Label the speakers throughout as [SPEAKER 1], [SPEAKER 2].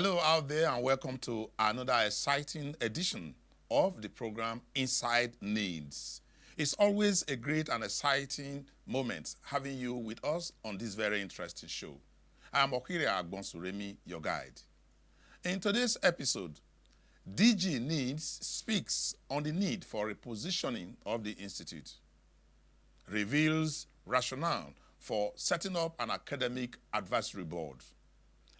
[SPEAKER 1] Hello out there and welcome to another exciting edition of the program Inside Nilds. It's always a great and exciting moment having you with us on this very interesting show. I'm Okiri Agbonsuremi, your guide. In today's episode, DG Nilds speaks on the need for repositioning of the institute, reveals rationale for setting up an academic advisory board,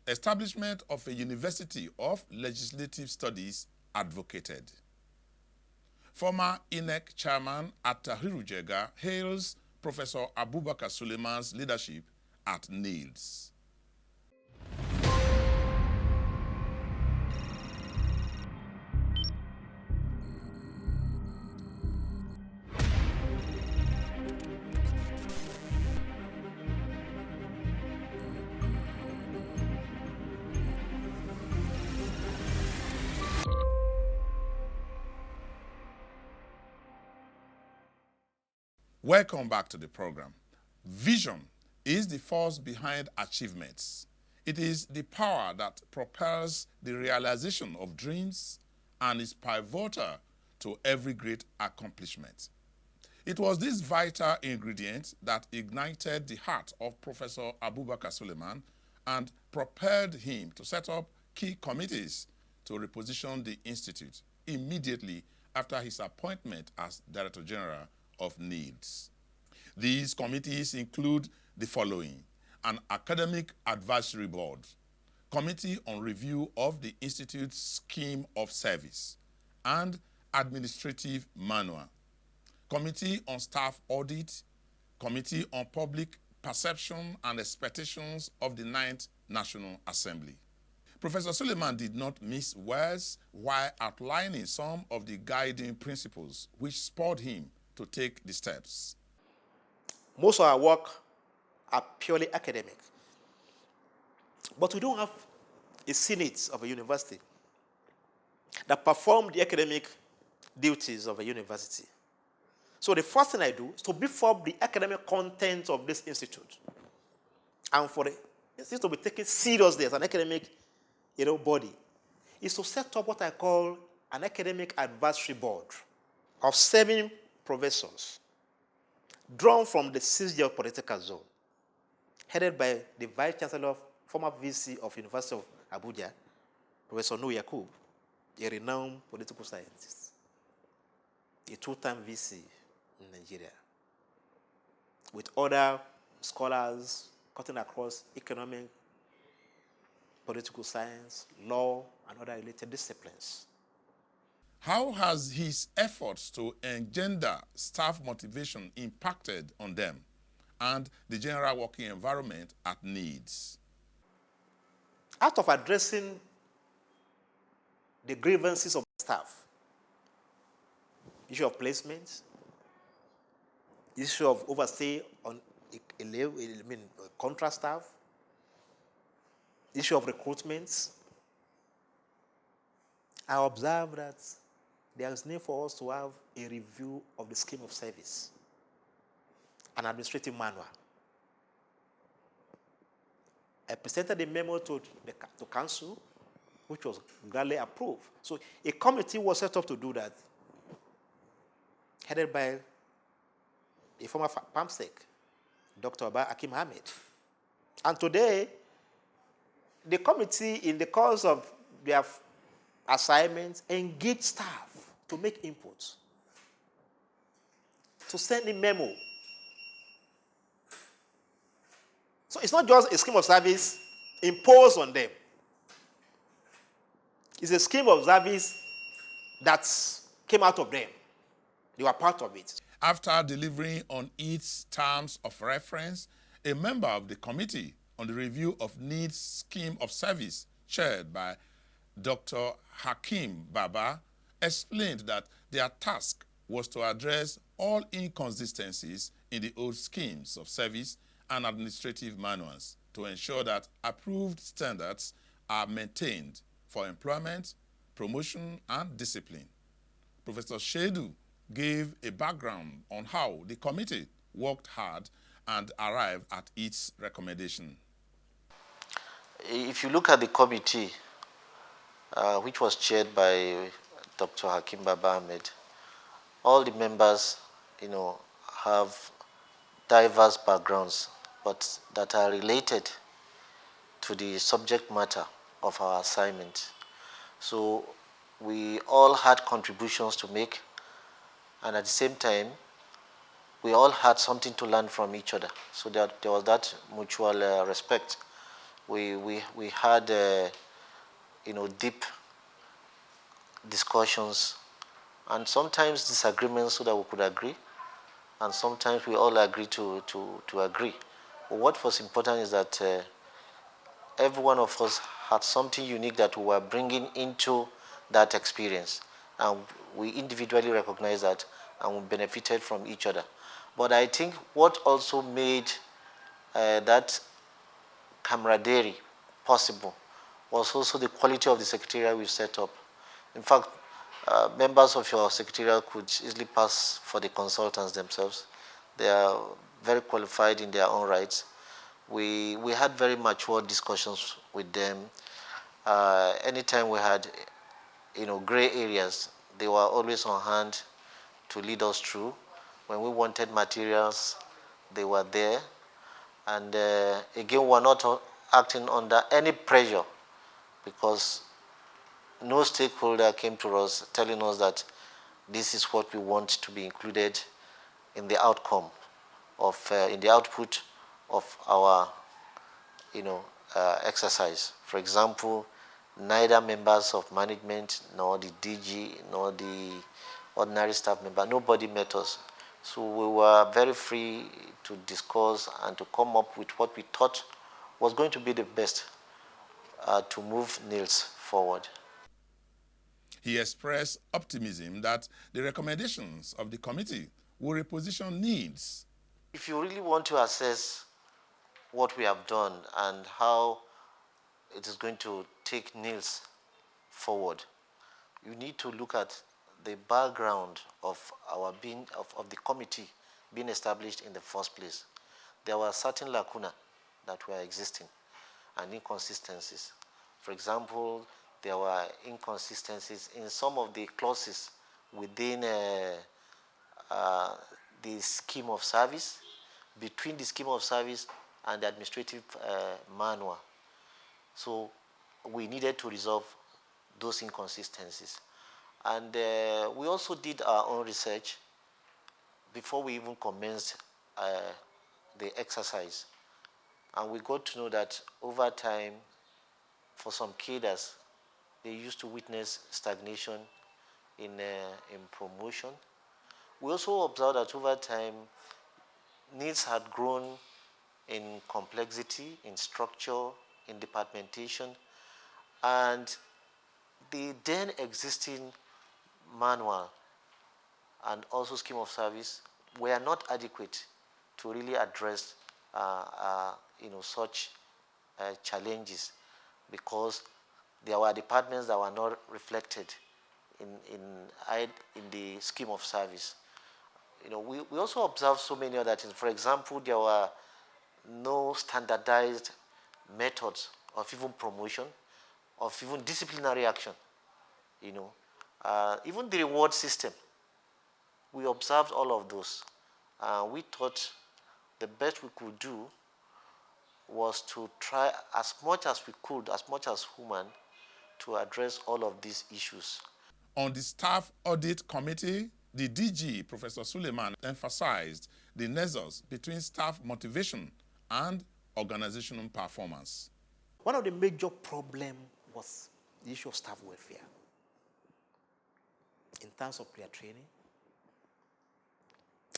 [SPEAKER 1] establishment of a University of Legislative Studies advocated. Former INEC chairman Attahiru Jega hails Professor Abubakar Suleiman's leadership at Nilds. Welcome back to the program. Vision is the force behind achievements. It is the power that propels the realization of dreams and is pivotal to every great accomplishment. It was this vital ingredient that ignited the heart of Professor Abubakar Suleiman and propelled him to set up key committees to reposition the institute immediately after his appointment as Director General of Nilds. These committees include the following: an Academic Advisory Board, Committee on Review of the Institute's Scheme of Service, and Administrative Manual, Committee on Staff Audit, Committee on Public Perception and Expectations of the 9th National Assembly. Professor Suleiman did not miss words while outlining some of the guiding principles which spurred him to take the steps.
[SPEAKER 2] Most of our work are purely academic. But we don't have a senate of a university that perform the academic duties of a university. So the first thing I do is to beef up the academic content of this institute. And for the institute to be taken seriously as an academic body, is to set up what I call an academic advisory board of 7 professors drawn from the 6th geopolitical zone, headed by the Vice Chancellor, former VC of University of Abuja, Professor Nuhu Yakub, a renowned political scientist, a 2-time VC in Nigeria, with other scholars cutting across economic, political science, law, and other related disciplines.
[SPEAKER 1] How has his efforts to engender staff motivation impacted on them and the general working environment at Nilds?
[SPEAKER 2] Out of addressing the grievances of staff, issue of placement, issue of overstay on contract staff, issue of recruitment, I observe that there is need for us to have a review of the scheme of service, an administrative manual. I presented a memo to council, which was gladly approved. So a committee was set up to do that, headed by a former PAMSEC, Dr. Abba Akim Ahmed. And today, the committee, in the course of their assignments, engaged staff to make inputs, to send a memo. So it's not just a scheme of service imposed on them. It's a scheme of service that came out of them. They were part of it.
[SPEAKER 1] After delivering on its terms of reference, a member of the Committee on the Review of Nilds Scheme of Service, chaired by Dr. Hakim Baba, explained that their task was to address all inconsistencies in the old schemes of service and administrative manuals to ensure that approved standards are maintained for employment, promotion, and discipline. Professor Shedu gave a background on how the committee worked hard and arrived at its recommendation.
[SPEAKER 3] If you look at the committee which was chaired by Dr. Hakim Baba Ahmed. All the members, have diverse backgrounds, but that are related to the subject matter of our assignment. So we all had contributions to make, and at the same time, we all had something to learn from each other. So there was that mutual respect. We had deep discussions and sometimes disagreements so that we could agree, and sometimes we all agree to agree. But what was important is that every one of us had something unique that we were bringing into that experience, and we individually recognized that, and we benefited from each other. But I think what also made that camaraderie possible was also the quality of the secretariat we set up. In fact, members of your secretariat could easily pass for the consultants themselves. They are very qualified in their own rights. We had very mature discussions with them. Anytime we had gray areas, they were always on hand to lead us through. When we wanted materials, they were there. And again, we're not acting under any pressure, because no stakeholder came to us telling us that this is what we want to be included in the outcome of, in the output of our, exercise. For example, neither members of management, nor the DG, nor the ordinary staff member, nobody met us. So we were very free to discuss and to come up with what we thought was going to be the best to move Nilds forward.
[SPEAKER 1] He expressed optimism that the recommendations of the committee will reposition Nilds.
[SPEAKER 3] If you really want to assess what we have done and how it is going to take Nilds forward, you need to look at the background of our of the committee being established in the first place. There were certain lacuna that were existing and inconsistencies. For example, there were inconsistencies in some of the clauses within the scheme of service, between the scheme of service and the administrative manual. So we needed to resolve those inconsistencies. And we also did our own research before we even commenced the exercise. And we got to know that over time, for some cadres, they used to witness stagnation in promotion. We also observed that over time, needs had grown in complexity, in structure, in departmentation, and the then existing manual and also scheme of service were not adequate to really address such challenges, because there were departments that were not reflected in the scheme of service. We also observed so many other things. For example, there were no standardized methods of even promotion, of even disciplinary action. Even the reward system. We observed all of those. We thought the best we could do was to try as much as we could, as much as human, to address all of these issues.
[SPEAKER 1] On the Staff Audit Committee, the DG, Professor Suleiman, emphasized the nexus between staff motivation and organizational performance.
[SPEAKER 2] One of the major problems was the issue of staff welfare in terms of their training,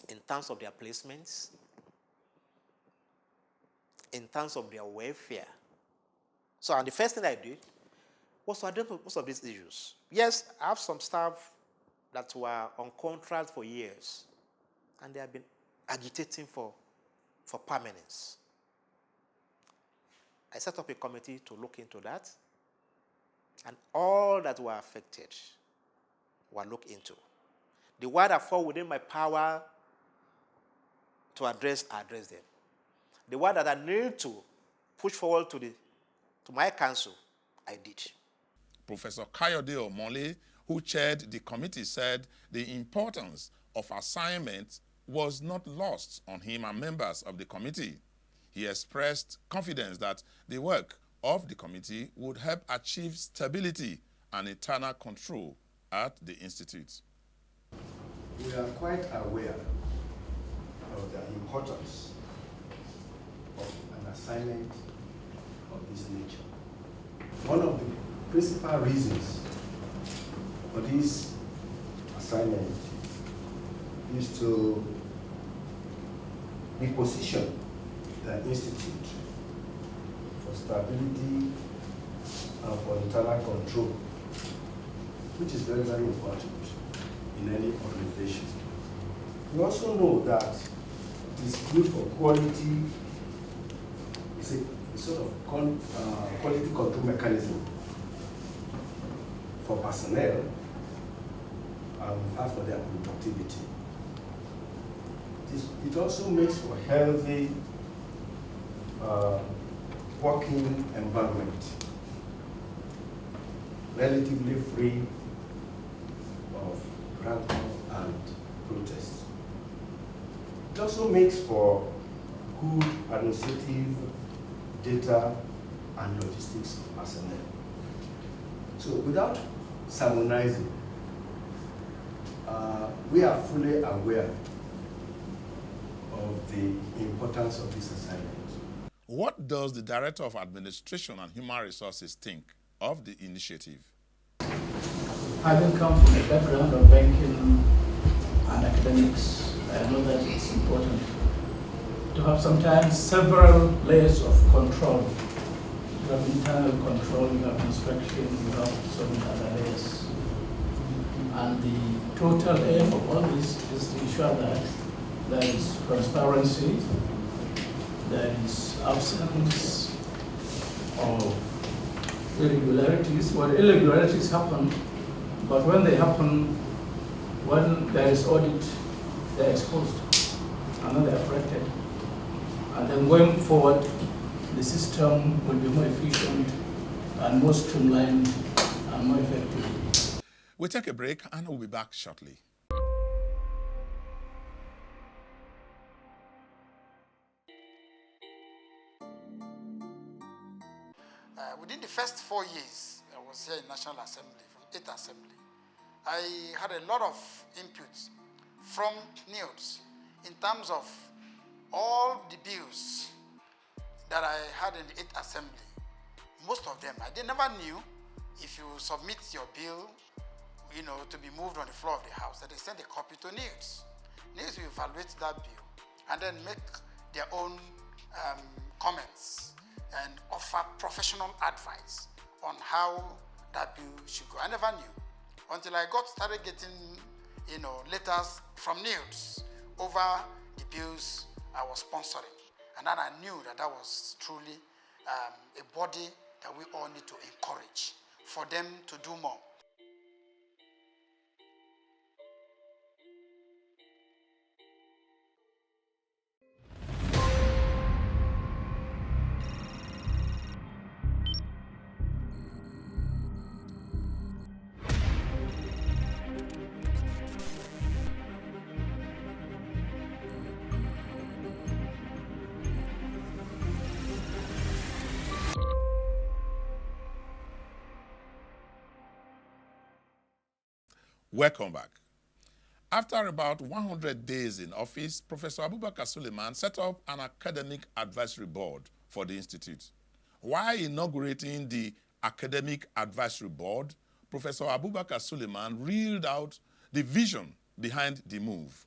[SPEAKER 2] in terms of their placements, in terms of their welfare. So, and the first thing I did was to address most of these issues. Yes, I have some staff that were on contract for years, and they have been agitating for permanence. I set up a committee to look into that, and all that were affected were looked into. The ones that fall within my power to address, I address them. The ones that I need to push forward to my council, I did.
[SPEAKER 1] Professor Kayode Omole, who chaired the committee, said the importance of assignment was not lost on him and members of the committee. He expressed confidence that the work of the committee would help achieve stability and internal control at the Institute.
[SPEAKER 4] We are quite aware of the importance of an assignment of this nature. One of the principal reasons for this assignment is to reposition the Institute for stability and for internal control, which is very, very important in any organization. We also know that it is good for quality. It's a sort of quality control mechanism for personnel and in fact for their productivity. It also makes for a healthy working environment, relatively free of rancor and protest. It also makes for good administrative data and logistics of personnel. So without sermonizing, we are fully aware of the importance of this assignment.
[SPEAKER 1] What does the Director of Administration and Human Resources think of the initiative?
[SPEAKER 5] Having come from a background of banking and academics, I know that it's important to have sometimes several layers of control. You have internal control, you have inspection, you have so many other layers. And the total aim of all this is to ensure that there is transparency, there is absence of irregularities. Well, irregularities happen, but when they happen, when there is audit, they're exposed and then they're corrected. And then going forward, the system will be more efficient and more streamlined and more effective.
[SPEAKER 1] We'll take a break and we'll be back shortly.
[SPEAKER 6] Within the first 4 years, I was here in National Assembly, from 8th Assembly. I had a lot of inputs from Nilds in terms of all the bills that I had in the 8th Assembly. Most of them, I never knew if you submit your bill, to be moved on the floor of the House, that they send a copy to Nilds. Nilds will evaluate that bill and then make their own comments and offer professional advice on how that bill should go. I never knew until I started getting, letters from Nilds over the bills I was sponsoring. And then I knew that was truly a body that we all need to encourage for them to do more.
[SPEAKER 1] Welcome back. After about 100 days in office, Professor Abubakar Suleiman set up an academic advisory board for the Institute. While inaugurating the academic advisory board, Professor Abubakar Suleiman reeled out the vision behind the move.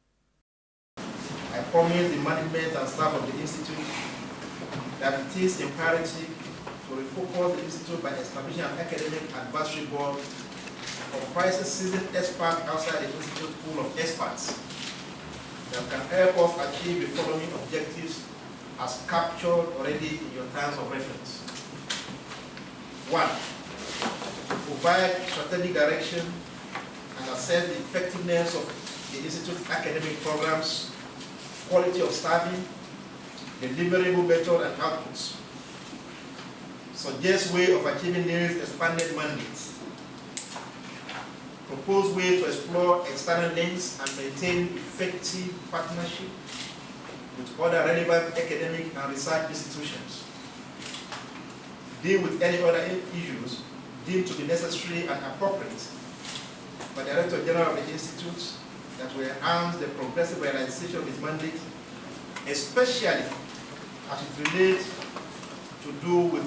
[SPEAKER 2] I promise the management and staff of the Institute that it is imperative to refocus the Institute by establishing an academic advisory board comprises seasoned experts outside the Institute pool of experts that can help us achieve the following objectives as captured already in your terms of reference. 1. Provide strategic direction and assess the effectiveness of the Institute's academic programs, quality of staffing, deliverable method and outputs. Suggest way of achieving Nilds' expanded mandates propose ways to explore external links and maintain effective partnership with other relevant academic and research institutions. Deal with any other issues deemed to be necessary and appropriate by the Director General of the Institute that will enhance the progressive realization of its mandate, especially as it relates to do with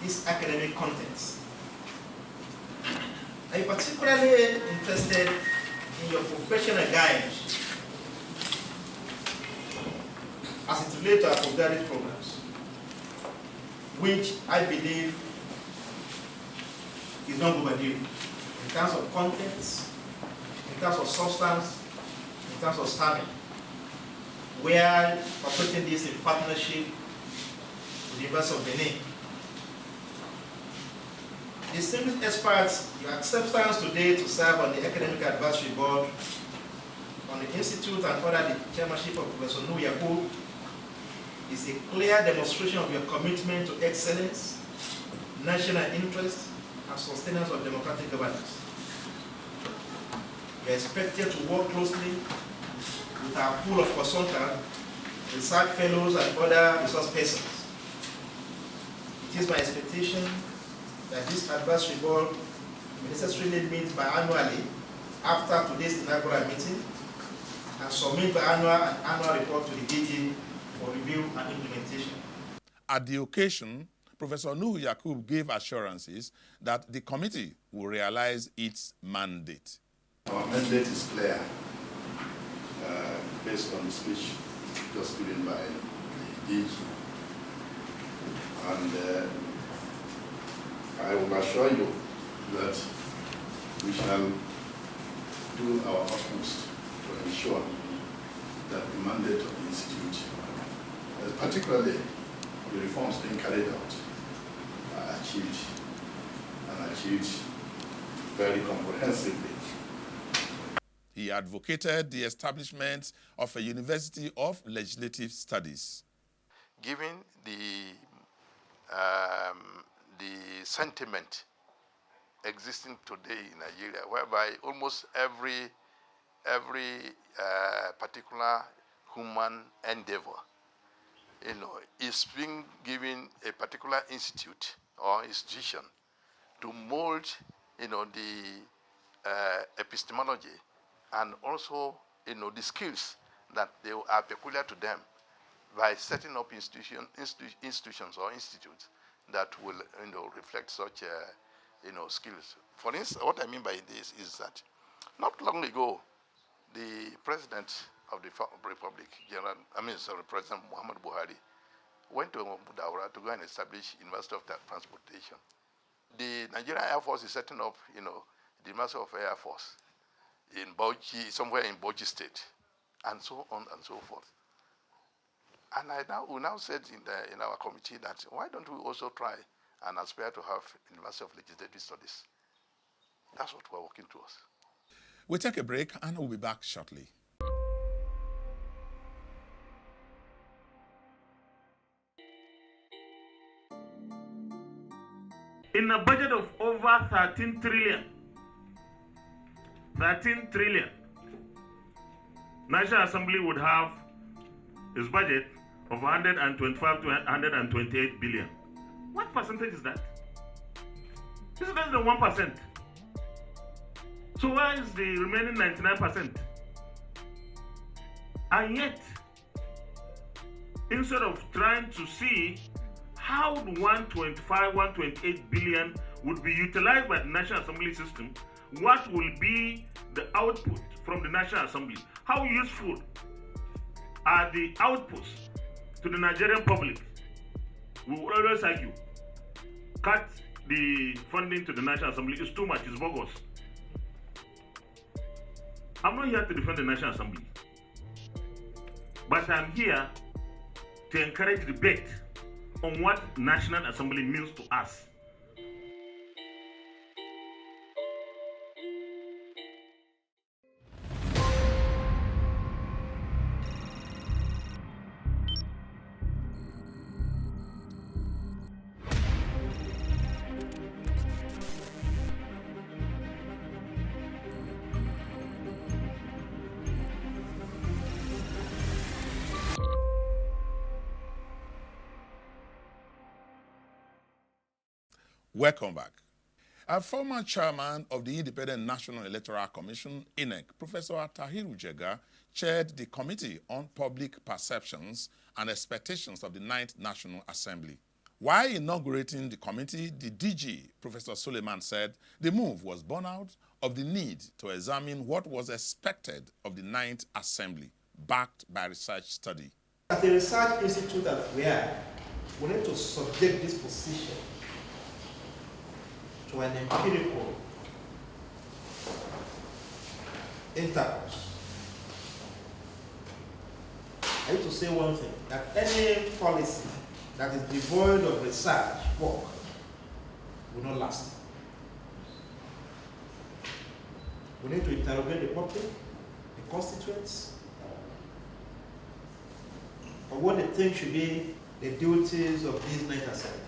[SPEAKER 2] its academic contents. I'm particularly interested in your professional guidance as it relates to our postgraduate programs, which I believe is not overdue in terms of contents, in terms of substance, in terms of staffing. We are operating this in partnership with the University of Benin. Distinguished experts, your acceptance today to serve on the Academic Advisory Board on the Institute and under the chairmanship of Professor Nuhu Yakub is a clear demonstration of your commitment to excellence, national interest, and sustenance of democratic governance. We are expected to work closely with our pool of consultants, research fellows, and other resource persons. It is my expectation that this advisory board will necessarily meet biannually after today's inaugural meeting and submit the annual report to the DG for review and implementation.
[SPEAKER 1] At the occasion, Professor Nuhu Yakub gave assurances that the committee will realize its mandate.
[SPEAKER 4] Our mandate is clear, based on the speech just given by the DG. And I will assure you that we shall do our utmost to ensure that the mandate of the Institute, particularly the reforms being carried out, are achieved, and achieved very comprehensively.
[SPEAKER 1] He advocated the establishment of a University of Legislative Studies.
[SPEAKER 7] Given the sentiment existing today in Nigeria, whereby almost every particular human endeavor, is being given a particular institute or institution to mold, the epistemology and also, the skills that they are peculiar to them by setting up institutions or institutes that will, reflect such, skills. For instance, what I mean by this is that not long ago, the President of the Republic, President Muhammad Buhari, went to Budaura to go and establish University of Transportation. The Nigerian Air Force is setting up, the University of Air Force in Bauchi, somewhere in Bauchi State, and so on and so forth. And we now said in our committee that why don't we also try and aspire to have University of Legislative Studies? That's what we're working towards.
[SPEAKER 1] We'll take a break and we'll be back shortly.
[SPEAKER 8] In a budget of over 13 trillion, National Assembly would have its budget of 125 to 128 billion. What percentage is that? This is less than 1%. So where is the remaining 99%? And yet, instead of trying to see how the 125, 128 billion would be utilized by the National Assembly system, what will be the output from the National Assembly? How useful are the outputs to the Nigerian public? We will always argue, cut the funding to the National Assembly is too much, it's bogus. I'm not here to defend the National Assembly, but I'm here to encourage debate on what National Assembly means to us.
[SPEAKER 1] Welcome back. A former chairman of the Independent National Electoral Commission, INEC, Professor Tahiru Jega, chaired the Committee on Public Perceptions and Expectations of the 9th National Assembly. While inaugurating the committee, the DG, Professor Suleiman, said the move was born out of the need to examine what was expected of the 9th Assembly, backed by research study.
[SPEAKER 2] As a research institute that we are, we need to subject this position to an empirical intercourse. I used to say one thing, that any policy that is devoid of research work will not last. We need to interrogate the public, the constituents, on what they think should be the duties of this 9th Assembly.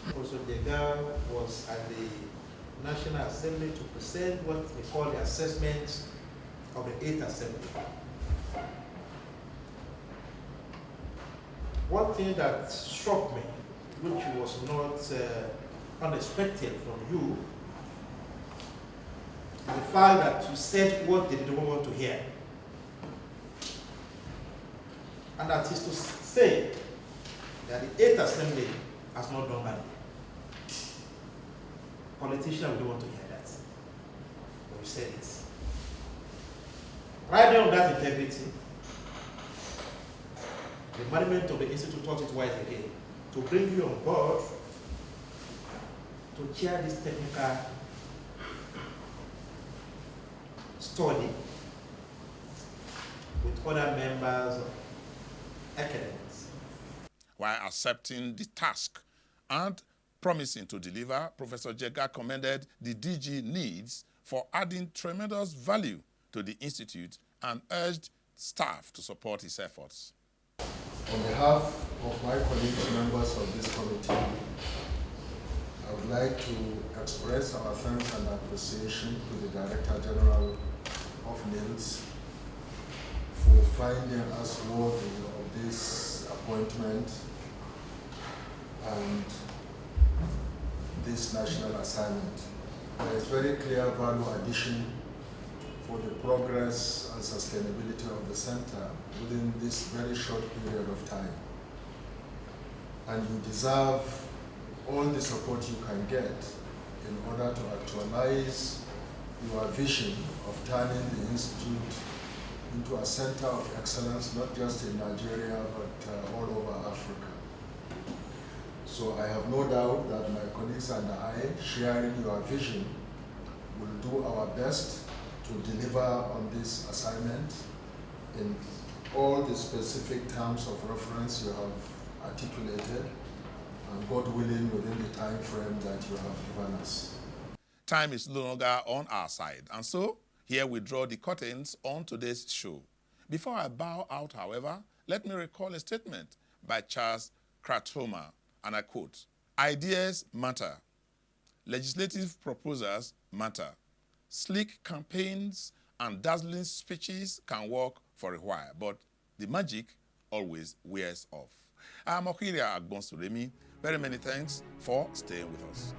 [SPEAKER 2] Professor Jega was at the National Assembly to present what we call the assessment of the 8th Assembly. One thing that struck me, which was not unexpected from you, is the fact that you said what they didn't want to hear. And that is to say that the 8th Assembly has not done money. Politicians don't want to hear that. But you said it. Right there on that integrity, the management of the institute thought it wise again to bring you on board to chair this technical study with other members of academics.
[SPEAKER 1] While accepting the task and promising to deliver, Professor Jega commended the DG Nilds for adding tremendous value to the institute and urged staff to support his efforts.
[SPEAKER 9] On behalf of my colleagues, members of this committee, I would like to express our thanks and appreciation to the Director General of Nilds for finding us worthy of this appointment and this national assignment. There is very clear value addition for the progress and sustainability of the center within this very short period of time. And you deserve all the support you can get in order to actualize your vision of turning the institute into a center of excellence, not just in Nigeria, but all over Africa. So I have no doubt that my colleagues and I, sharing your vision, will do our best to deliver on this assignment in all the specific terms of reference you have articulated, and God willing, within the time frame that you have given us.
[SPEAKER 1] Time is no longer on our side, and so here we draw the curtains on today's show. Before I bow out, however, let me recall a statement by Charles Kratoma, and I quote, "Ideas matter. Legislative proposals matter. Sleek campaigns and dazzling speeches can work for a while, but the magic always wears off." I'm Okiria Agbonsuremi. Very many thanks for staying with us.